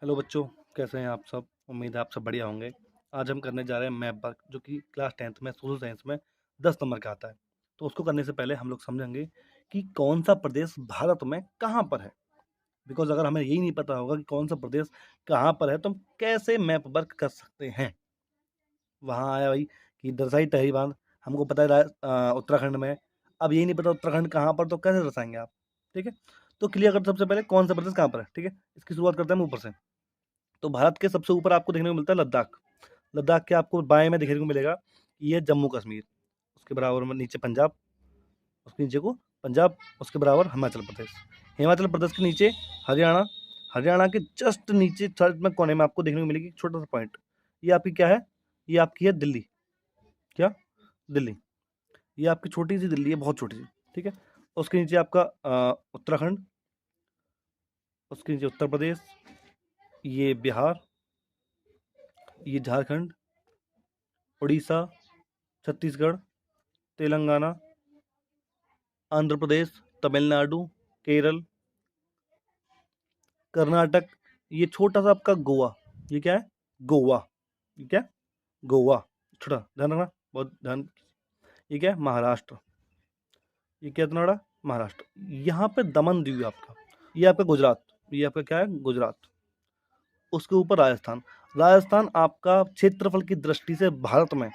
Hello बच्चों, कैसे हैं आप सब? उम्मीद है आप सब बढ़िया होंगे। आज हम करने जा रहे हैं मैप वर्क, जो कि क्लास 10th में सोशल साइंस में 10 नंबर का आता है। तो उसको करने से पहले हम लोग समझेंगे कि कौन सा प्रदेश भारत में कहाँ पर है। बिकॉज अगर हमें यही नहीं पता होगा कि कौन सा प्रदेश कहाँ पर है, तो हम कैसे मैप वर्क कर सकते हैं। वहाँ आया भाई कि दरसाई टहरी बांध, हमको पता है उत्तराखंड में। अब यही नहीं पता उत्तराखंड कहाँ पर, तो कैसे दर्शाएंगे आप? ठीक है, तो क्लियर कर सबसे पहले कौन सा प्रदेश कहाँ पर है। ठीक है, इसकी शुरुआत करते हैं हम ऊपर से। तो भारत के सबसे ऊपर आपको देखने को मिलता है लद्दाख। लद्दाख के आपको बाएं में देखने को मिलेगा ये जम्मू कश्मीर, उसके बराबर में नीचे पंजाब, उसके नीचे को पंजाब, उसके बराबर हिमाचल प्रदेश। हिमाचल प्रदेश के नीचे हरियाणा। हरियाणा के जस्ट नीचे थर्ड में कोने में आपको देखने को मिलेगी एक छोटा सा पॉइंट। ये आपकी क्या है? ये आपकी है दिल्ली। क्या? दिल्ली। ये आपकी छोटी सी दिल्ली है, बहुत छोटी सी। ठीक है, उसके नीचे आपका उत्तराखंड, उसके नीचे उत्तर प्रदेश, ये बिहार, ये झारखंड, उड़ीसा, छत्तीसगढ़, तेलंगाना, आंध्र प्रदेश, तमिलनाडु, केरल, कर्नाटक, ये छोटा सा आपका गोवा। ये क्या है? गोवा। ये क्या? गोवा। छोटा ध्यान रखना, बहुत ध्यान। ये क्या है? महाराष्ट्र। ये क्या इतना बड़ा? महाराष्ट्र। यहाँ पे दमन दीव है आपका। ये आपका गुजरात। ये आपका क्या है? गुजरात। उसके ऊपर राजस्थान। राजस्थान आपका क्षेत्रफल की दृष्टि से भारत में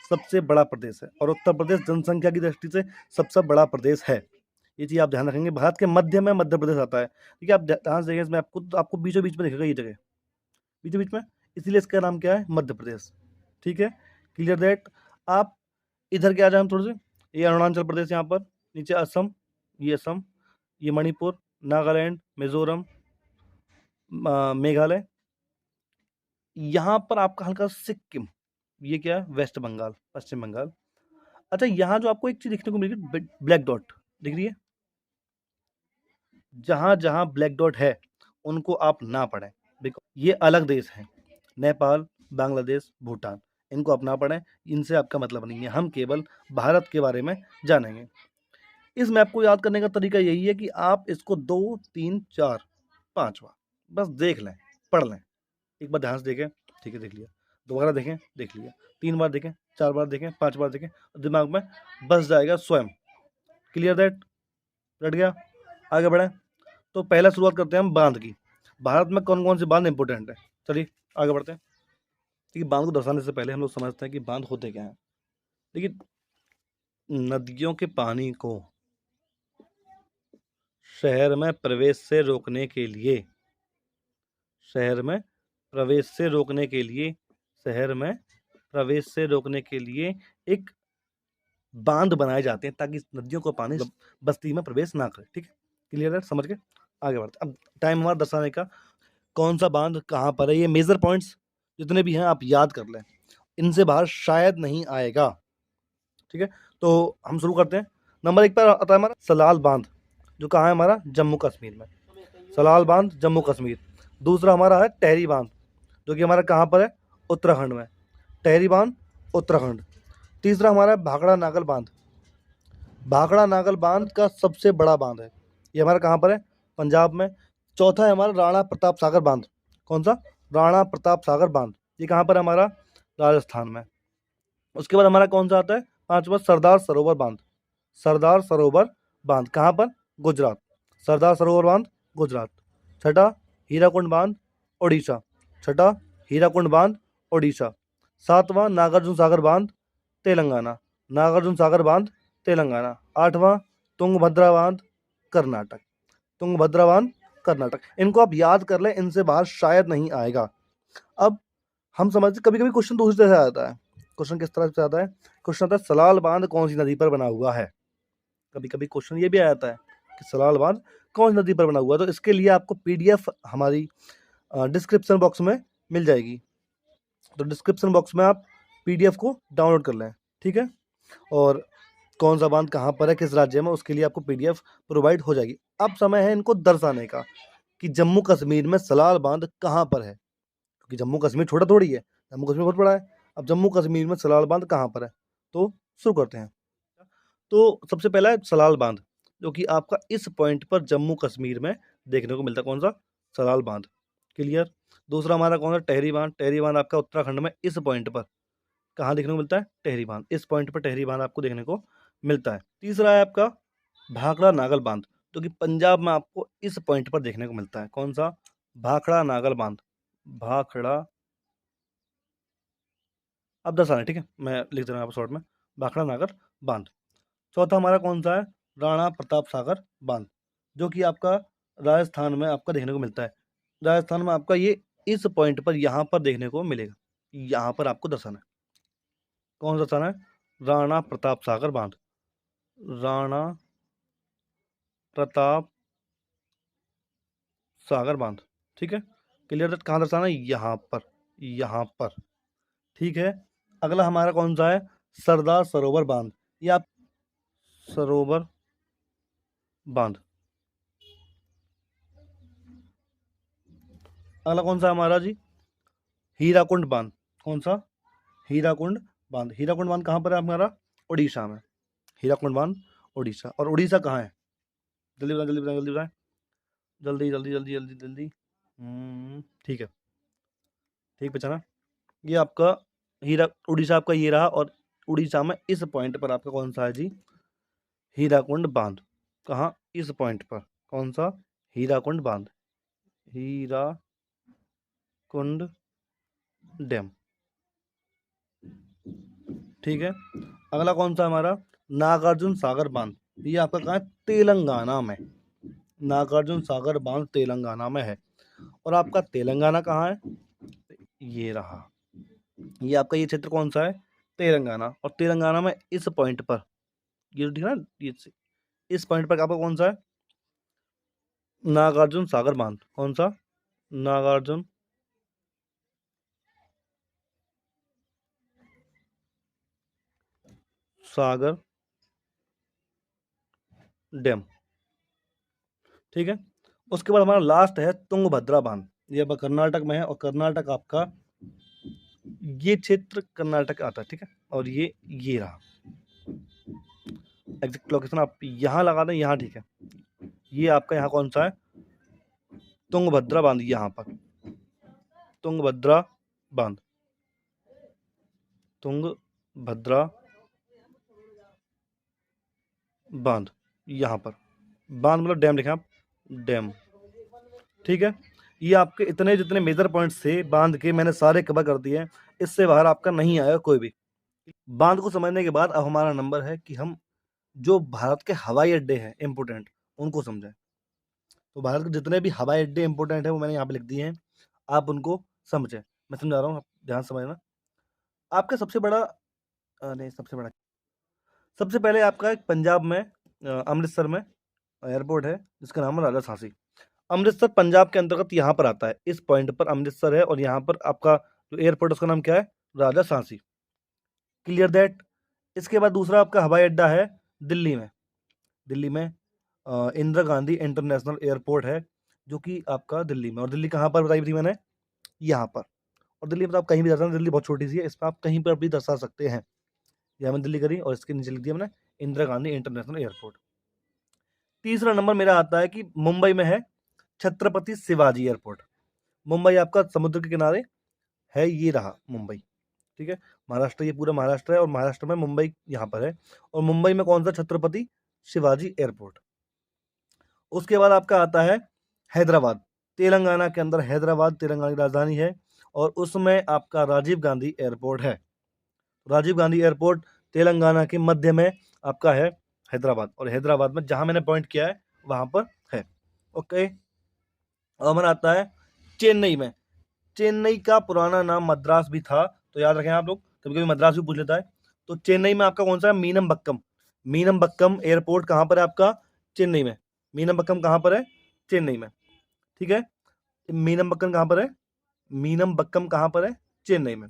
सबसे बड़ा प्रदेश है, और उत्तर प्रदेश जनसंख्या की दृष्टि से सबसे बड़ा प्रदेश है। ये चीज़ आप ध्यान रखेंगे। भारत के मध्य में मध्य प्रदेश आता है। ठीक है, आप ध्यान से देखिए, इसमें आपको बीचों बीच में दिखेगा ये जगह, बीचों बीच में। इसीलिए इसका नाम क्या है? मध्य प्रदेश। ठीक है, क्लियर दैट। आप इधर के आ जाए हम थोड़े से। ये अरुणाचल प्रदेश, यहाँ पर नीचे असम, ये असम, ये मणिपुर, नागालैंड, मिजोरम, मेघालय। यहाँ पर आपका हल्का सिक्किम। ये क्या है? वेस्ट बंगाल, पश्चिम बंगाल। अच्छा, यहाँ जो आपको एक चीज देखने को मिलेगी, ब्लैक डॉट दिख रही है। जहां जहां ब्लैक डॉट है उनको आप ना पढ़ें, बिकॉज ये अलग देश हैं। नेपाल, बांग्लादेश, भूटान, इनको आप ना पढ़ें। इनसे आपका मतलब नहीं है। हम केवल भारत के बारे में जानेंगे। इस मैप को याद करने का तरीका यही है कि आप इसको 2, 3, 4, 5 बार बस देख लें, पढ़ लें। एक बार ध्यान से देखें, ठीक है, देख लिया। दोबारा देखें, देख लिया। 3 बार देखें, 4 बार देखें, 5 बार देखें, दिमाग में बस जाएगा स्वयं। Clear that? रट गया? आगे बढ़ें। तो पहला शुरुआत करते हैं हम बांध की। भारत में कौन कौन से बांध इंपॉर्टेंट है? चलिए आगे बढ़ते हैं। देखिए, बांध को दर्शाने से पहले हम लोग समझते हैं कि बांध होते क्या हैं। देखिए, नदियों के पानी को शहर में प्रवेश से रोकने के लिए, शहर में प्रवेश से रोकने के लिए, शहर में प्रवेश से रोकने के लिए एक बांध बनाए जाते हैं, ताकि नदियों का पानी बस्ती में प्रवेश ना करे। ठीक है, क्लियर है? समझ के आगे बढ़ते। अब टाइम हमारा दर्शाने का, कौन सा बांध कहाँ पर है। ये मेजर पॉइंट्स जितने भी हैं आप याद कर लें, इनसे बाहर शायद नहीं आएगा। ठीक है, तो हम शुरू करते हैं। नंबर 1 पर आता है हमारा सलाल बांध, जो कहाँ है? हमारा जम्मू कश्मीर में। सलाल बांध जम्मू कश्मीर। दूसरा हमारा है टहरी बांध, जो कि हमारा कहाँ पर है? उत्तराखंड में। टहरी बांध, उत्तराखंड। तीसरा हमारा है भाखड़ा नागल बांध। भाखड़ा नागल बांध का सबसे बड़ा बांध है। ये हमारा कहाँ पर है? पंजाब में। चौथा है हमारा राणा प्रताप सागर बांध। कौन सा? राणा प्रताप सागर बांध। ये कहाँ पर है? हमारा राजस्थान में। उसके बाद हमारा कौन सा आता है? 5वां सरदार सरोवर बांध। सरदार सरोवर बांध कहाँ पर? गुजरात। सरदार सरोवर बांध, गुजरात। छठा हीराकुंड बांध, उड़ीसा। छठा हीराकुंड बांध, उड़ीसा। 7वां नागार्जुन सागर बांध, तेलंगाना। नागार्जुन सागर बांध, तेलंगाना। 8वां तुंगभद्रा बांध, कर्नाटक। तुंगभद्रा बांध, कर्नाटक। इनको आप याद कर लें, इनसे बाहर शायद नहीं आएगा। अब हम समझते, कभी कभी क्वेश्चन दूसरी तरह से आता है। क्वेश्चन किस तरह से आता है? क्वेश्चन आता है सलाल बांध कौन सी नदी पर बना हुआ है। कभी कभी क्वेश्चन ये भी आ जाता है कि सलाल बांध कौन सी नदी पर बना हुआ है। तो इसके लिए आपको पीडीएफ हमारी डिस्क्रिप्शन बॉक्स में मिल जाएगी। तो डिस्क्रिप्शन बॉक्स में आप पीडीएफ को डाउनलोड कर लें। ठीक है, और कौन सा बांध कहाँ पर है, किस राज्य में, उसके लिए आपको पीडीएफ प्रोवाइड हो जाएगी। अब समय है इनको दर्शाने का कि जम्मू कश्मीर में सलाल बांध कहाँ पर है, क्योंकि जम्मू कश्मीर छोटा थोड़ी है, जम्मू कश्मीर बहुत बड़ा है। अब जम्मू कश्मीर में सलाल बांध कहाँ पर है, तो शुरू करते हैं। तो सबसे पहला है सलाल बांध, जो कि आपका इस पॉइंट पर जम्मू कश्मीर में देखने को मिलता है। कौन सा? सलाल बांध। क्लियर? दूसरा हमारा कौन सा, टेहरी बांध। टेहरी बांध आपका उत्तराखंड में इस पॉइंट पर कहाँ देखने को मिलता है, टेहरी बांध, इस पॉइंट पर टेहरी बांध आपको देखने को मिलता है। तीसरा है आपका भाखड़ा नागल बांध, जो कि पंजाब में आपको इस पॉइंट पर देखने को मिलता है। कौन सा, भाखड़ा नागल बांध, भाखड़ा, अब 10 आने, ठीक है, मैं लिख दे रहा हूँ आपको शॉर्ट में, भाखड़ा नागर बांध। चौथा हमारा कौन सा है, राणा प्रताप सागर बांध, जो कि आपका राजस्थान में आपका देखने को मिलता है। राजस्थान में आपका ये इस पॉइंट पर यहाँ पर देखने को मिलेगा, यहाँ पर आपको दर्शाना है। कौन सा दर्शाना है, राणा प्रताप सागर बांध, राणा प्रताप सागर बांध, ठीक है, क्लियर। कहाँ दर्शाना है, यहाँ पर, यहाँ पर, ठीक है। अगला हमारा कौन सा है, सरदार सरोवर बांध, ये आप सरोवर बांध। अगला कौन सा हमारा जी, हीराकुंड बांध। कौन सा, हीराकुंड बांध। हीराकुंड बांध कहाँ पर है हमारा, उड़ीसा में। हीराकुंड बांध उड़ीसा, और उड़ीसा कहाँ है, जल्दी बताएं, जल्दी बताएं, जल्दी बताएं, जल्दी जल्दी जल्दी जल्दी जल्दी। ठीक है, ठीक पहचाना। ये आपका हीरा उड़ीसा आपका ये रहा, और उड़ीसा में इस पॉइंट पर आपका कौन सा है जी, हीराकुंड बांध। कहाँ, इस पॉइंट पर, कौन सा, हीराकुंड बांध, हीराकुंड डैम, ठीक है। अगला कौन सा हमारा, नागार्जुन सागर बांध, ये आपका कहाँ है, तेलंगाना में। नागार्जुन सागर बांध तेलंगाना में है। और आपका तेलंगाना कहाँ है, ये रहा, ये आपका ये क्षेत्र कौन सा है, तेलंगाना। और तेलंगाना में इस पॉइंट पर, ये ठीक है ना, ये इस पॉइंट पर आपका कौन सा है, नागार्जुन सागर बांध। कौन सा, नागार्जुन सागर डैम, ठीक है। उसके बाद हमारा लास्ट है तुंगभद्रा बांध, ये आपका कर्नाटक में है, और कर्नाटक आपका ये क्षेत्र कर्नाटक आता है, ठीक है। और ये रहा एग्जैक्ट लोकेशन, आप यहाँ लगा दें, यहाँ, ठीक है। ये आपका यहाँ कौन सा है, तुंगभद्रा बांध, यहाँ पर तुंगभद्रा बांध, तुंगभद्रा बांध, यहाँ पर बांध मतलब डैम लिखा आप, डैम, ठीक है। ये आपके इतने जितने मेजर पॉइंट्स थे बांध के, मैंने सारे कवर कर दिए हैं, इससे बाहर आपका नहीं आया कोई भी। बांध को समझने के बाद अब हमारा नंबर है कि हम जो भारत के हवाई अड्डे हैं इंपोर्टेंट, उनको समझें। तो भारत के जितने भी हवाई अड्डे इंपोर्टेंट है वो मैंने यहाँ पे लिख दिए हैं, आप उनको समझें। मैं समझा रहा हूँ, आप ध्यान से समझना। आपका सबसे बड़ा नहीं, सबसे पहले आपका एक पंजाब में अमृतसर में एयरपोर्ट है जिसका नाम है राजा झांसी। अमृतसर पंजाब के अंतर्गत यहाँ पर आता है, इस पॉइंट पर अमृतसर है, और यहाँ पर आपका जो एयरपोर्ट है उसका नाम क्या है, राजा झांसी, क्लियर दैट। इसके बाद दूसरा आपका हवाई अड्डा है दिल्ली में। दिल्ली में इंदिरा गांधी इंटरनेशनल एयरपोर्ट है, जो कि आपका दिल्ली में। और दिल्ली कहाँ पर बताई थी मैंने, यहाँ पर। और दिल्ली में आप कहीं भी दर्शा, दिल्ली बहुत छोटी सी है, इस पर आप कहीं पर भी दर्शा सकते हैं। यहाँ मैंने दिल्ली करी, और इसके नीचे लिख दिया मैंने इंदिरा गांधी इंटरनेशनल एयरपोर्ट। तीसरा नंबर मेरा आता है कि मुंबई में है छत्रपति शिवाजी एयरपोर्ट। मुंबई आपका समुद्र के किनारे है, ये रहा मुंबई, ठीक है। महाराष्ट्र, ये पूरा महाराष्ट्र है, और महाराष्ट्र में मुंबई यहाँ पर है। और मुंबई में कौन सा, छत्रपति शिवाजी एयरपोर्ट। उसके बाद आपका आता है हैदराबाद, तेलंगाना के अंदर हैदराबाद तेलंगाना की राजधानी है, और उसमें आपका राजीव गांधी एयरपोर्ट है। राजीव गांधी एयरपोर्ट तेलंगाना के मध्य में आपका है हैदराबाद, और हैदराबाद में जहां मैंने पॉइंट किया है वहां पर है, ओके। और हमारा आता है चेन्नई में। चेन्नई का पुराना नाम मद्रास भी था, तो याद रखें आप लोग, कभी कभी मद्रास भी पूछ लेता है। तो चेन्नई में आपका कौन सा है, मीनमबक्कम। मीनमबक्कम एयरपोर्ट कहाँ पर है आपका, चेन्नई में। मीनमबक्कम कहाँ पर है, चेन्नई में, ठीक है। मीनमबक्कम कहाँ पर है, मीनमबक्कम कहाँ पर है, चेन्नई में।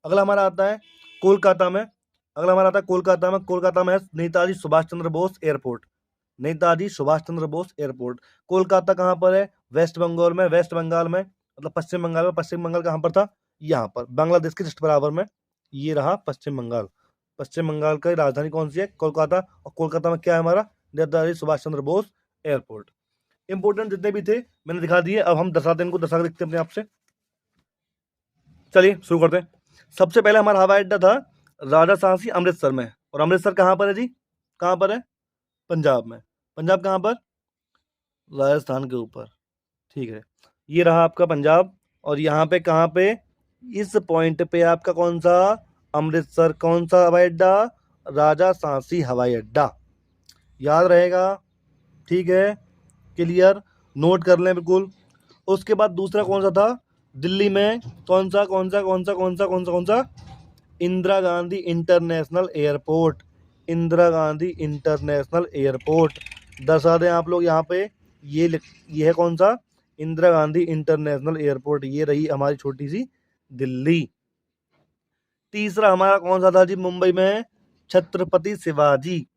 अगला हमारा आता है कोलकाता में। अगला हमारा आता है कोलकाता में। कोलकाता में है नेताजी सुभाष चंद्र बोस एयरपोर्ट। नेताजी सुभाष चंद्र बोस एयरपोर्ट। कोलकाता कहाँ पर है, वेस्ट बंगाल में, वेस्ट बंगाल में, मतलब पश्चिम बंगाल में। पश्चिम बंगाल कहाँ पर था, यहाँ पर, बांग्लादेश के जस्ट बराबर में, ये रहा पश्चिम बंगाल। पश्चिम बंगाल की राजधानी कौन सी है, कोलकाता। और कोलकाता में क्या है हमारा, नेताजी सुभाष चंद्र बोस एयरपोर्ट। इंपोर्टेंट जितने भी थे मैंने दिखा दिए। अब हम दर्शाते हैं, इनको दर्शा के देखते हैं अपने आप से। चलिए शुरू करते हैं। सबसे पहले हमारा हवाई अड्डा था राजा सांसी अमृतसर में, और अमृतसर कहाँ पर है जी? कहाँ पर है? पंजाब में। पंजाब कहाँ पर? राजस्थान के ऊपर। ठीक है, ये रहा आपका पंजाब। और यहाँ पे कहाँ पे? इस पॉइंट पे आपका कौन सा? अमृतसर। कौन सा हवाई अड्डा? राजा सांसी हवाई अड्डा। याद रहेगा? ठीक है, क्लियर, नोट कर लें बिल्कुल। उसके बाद दूसरा कौन सा था? दिल्ली में कौन सा कौन सा कौन सा कौन सा कौन सा कौन सा? Indira Gandhi international airport. Indira Gandhi international airport दर्शा दें आप लोग यहाँ पे। ये है कौन सा? Indira Gandhi international airport. ये रही हमारी छोटी सी दिल्ली। तीसरा हमारा कौन सा था जी? मुंबई में छत्रपति शिवाजी,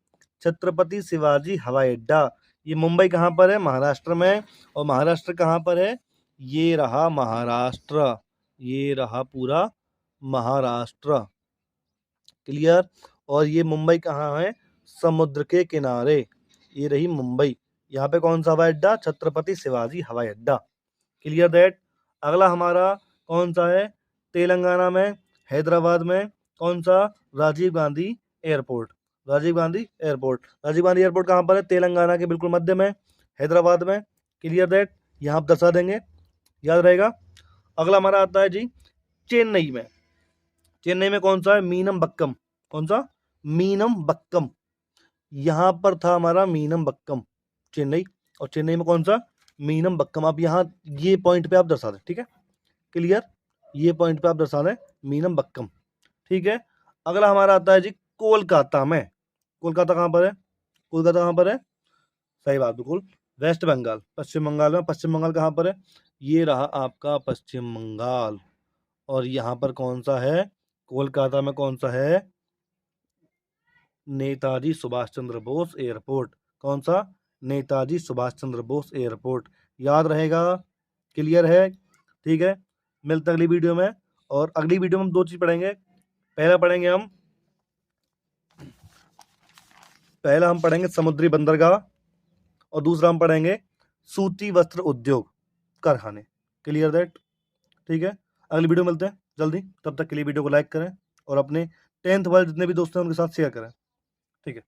छत्रपति शिवाजी हवाई अड्डा। ये मुंबई कहाँ पर है? महाराष्ट्र में। और महाराष्ट्र कहाँ पर है? ये रहा महाराष्ट्र, ये रहा पूरा महाराष्ट्र। क्लियर? और ये मुंबई कहाँ है? समुद्र के किनारे। ये रही मुंबई। यहाँ पे कौन सा हवाई अड्डा? छत्रपति शिवाजी हवाई अड्डा। Clear that? अगला हमारा कौन सा है? तेलंगाना में हैदराबाद में कौन सा? Rajiv Gandhi airport. Rajiv Gandhi airport. Rajiv Gandhi airport कहाँ पर है? तेलंगाना के बिल्कुल मध्य में, हैदराबाद में। Clear that? यहाँ आप दर्शा देंगे, याद रहेगा। अगला हमारा आता है जी चेन्नई में। चेन्नई में कौन सा है? मीनम बक्कम। कौन सा? मीनम बक्कम। यहाँ पर था हमारा मीनम बक्कम, चेन्नई। और चेन्नई में कौन सा? मीनम बक्कम। आप यहाँ ये पॉइंट पे आप दर्शा दें, ठीक है, क्लियर, ये पॉइंट पे आप दर्शा दें मीनम बक्कम। ठीक है, अगला हमारा आता है जी कोलकाता में। कोलकाता कहाँ पर है? कोलकाता कहाँ पर है? सही बात, बिल्कुल, वेस्ट बंगाल, पश्चिम बंगाल में। पश्चिम बंगाल कहाँ पर है? ये रहा आपका पश्चिम बंगाल। और यहाँ पर कौन सा है? कोलकाता में कौन सा है? नेताजी सुभाष चंद्र बोस एयरपोर्ट। कौन सा? नेताजी सुभाष चंद्र बोस एयरपोर्ट। याद रहेगा? क्लियर है? ठीक है, मिलते हैं अगली वीडियो में। और अगली वीडियो में हम दो चीज पढ़ेंगे। पहला हम पढ़ेंगे समुद्री बंदरगाह, और दूसरा हम पढ़ेंगे सूती वस्त्र उद्योग कारखाने। Clear that? ठीक है, अगली वीडियो मिलते हैं जल्दी। तब तक के लिए वीडियो को लाइक करें और अपने 10th वाले जितने भी दोस्त हैं उनके साथ शेयर करें। ठीक है।